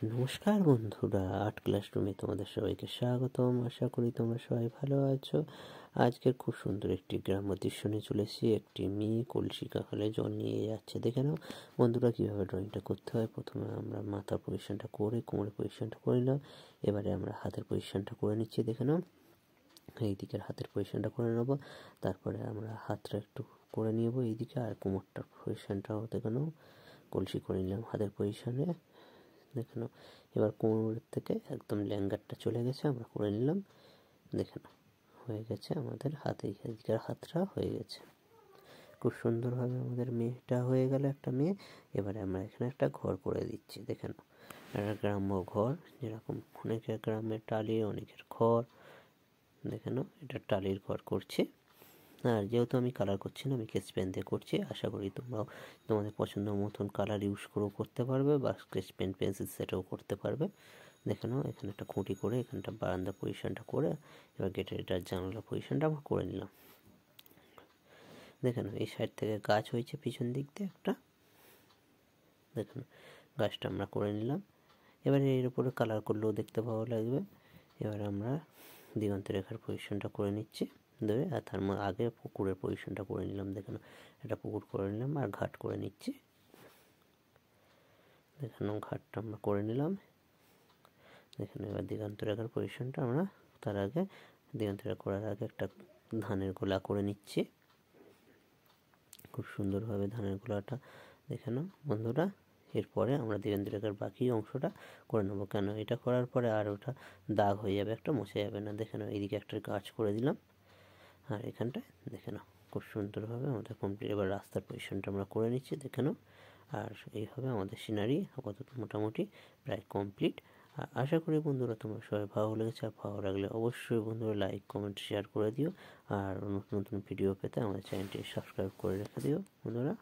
নমস্কার বন্ধুরা, আর্ট ক্লাসরুমে তোমাদের সবাইকে স্বাগতম। আশা করি তোমরা সবাই ভালো আছো। আজকের খুব সুন্দর একটি গ্রাম্য দৃশ্য নিয়ে চলে এসেছি। একটি মেয়ে কলসি কাঁখালে জল নিয়ে যাচ্ছে। দেখে নাও বন্ধুরা কীভাবে ড্রয়িংটা করতে হয়। প্রথমে আমরা মাথার পজিশনটা করে কোমরের পজিশনটা করে নিলাম। এবারে আমরা হাতের পজিশনটা করে নিচ্ছি। দেখে নাও এই দিকের হাতের পজিশনটা করে নেবো। তারপরে আমরা হাতটা একটু করে নিব এইদিকে, আর কোমরটার পজিশনটাও দেখে নাও কলসি করে নিলাম হাতের পজিশনে। দেখে নাও এবার কোমরের থেকে একদম ল্যাঙ্গারটা চলে গেছে, আমরা করে নিলাম। দেখে নাও হয়ে গেছে আমাদের হাতে, এদিকের হাতটা হয়ে গেছে। খুব সুন্দরভাবে আমাদের মেয়েটা হয়ে গেল, একটা মেয়ে। এবারে আমরা এখানে একটা ঘর করে দিচ্ছি। দেখে নাও একটা গ্রাম্য ঘর, যেরকম অনেকের গ্রামের টালির, অনেকের খড়। দেখে নাও এটা টালির ঘর করছি। আর যেহেতু আমি কালার করছি না, আমি স্কেচ পেন দিয়ে করছি। আশা করি তোমরাও তোমাদের পছন্দ মতন কালার ইউজ করেও করতে পারবে, বা স্কেচ পেন পেন্সিল সেটাও করতে পারবে। দেখে নাও এখানে একটা খুঁটি করে এখানটা বারান্দা পজিশনটা করে, এবার গেটের এটার জানালা পজিশনটা আমরা করে নিলাম। দেখে নাও এই সাইড থেকে গাছ হয়েছে পিছন দিক দিয়ে একটা। দেখে নাও গাছটা আমরা করে নিলাম। এবারে এর উপরে কালার করলেও দেখতে ভালো লাগবে। এবার আমরা দিগন্ত রেখার পজিশনটা করে নিচ্ছি দেবে, আর তার আগে পুকুরের পজিশনটা করে নিলাম। দেখে নাও একটা পুকুর করে নিলাম আর ঘাট করে নিচ্ছি। দেখে নাও ঘাটটা আমরা করে নিলাম। দেখে নাও এবার দিগন্ত রেখার পজিশনটা আমরা তার আগে দিগন্ত রেখা করার আগে একটা ধানের গোলা করে নিচ্ছি। খুব সুন্দরভাবে ধানের গোলাটা দেখে নাও বন্ধুরা। এরপরে আমরা দিগন্ত রেখার বাকি অংশটা করে নেবো, কেন এটা করার পরে আর ওটা দাগ হয়ে যাবে, একটা মুছে যাবে না। দেখে নাও এইদিকে একটা গাছ করে দিলাম, আর এখানটায় দেখে নাও খুব সুন্দরভাবে আমাদের কমপ্লিট। এবার রাস্তার পজিশনটা আমরা করে নিচ্ছি। দেখে নাও আর এইভাবে আমাদের সিনারি আপাতত মোটামুটি প্রায় কমপ্লিট। আশা করি বন্ধুরা তোমরা সবাই ভালো লেগেছে। আর ভালো লাগলে অবশ্যই বন্ধুরা লাইক কমেন্ট শেয়ার করে দিও। আর নতুন নতুন ভিডিও পেতে আমাদের চ্যানেলটি সাবস্ক্রাইব করে রেখে দিও বন্ধুরা।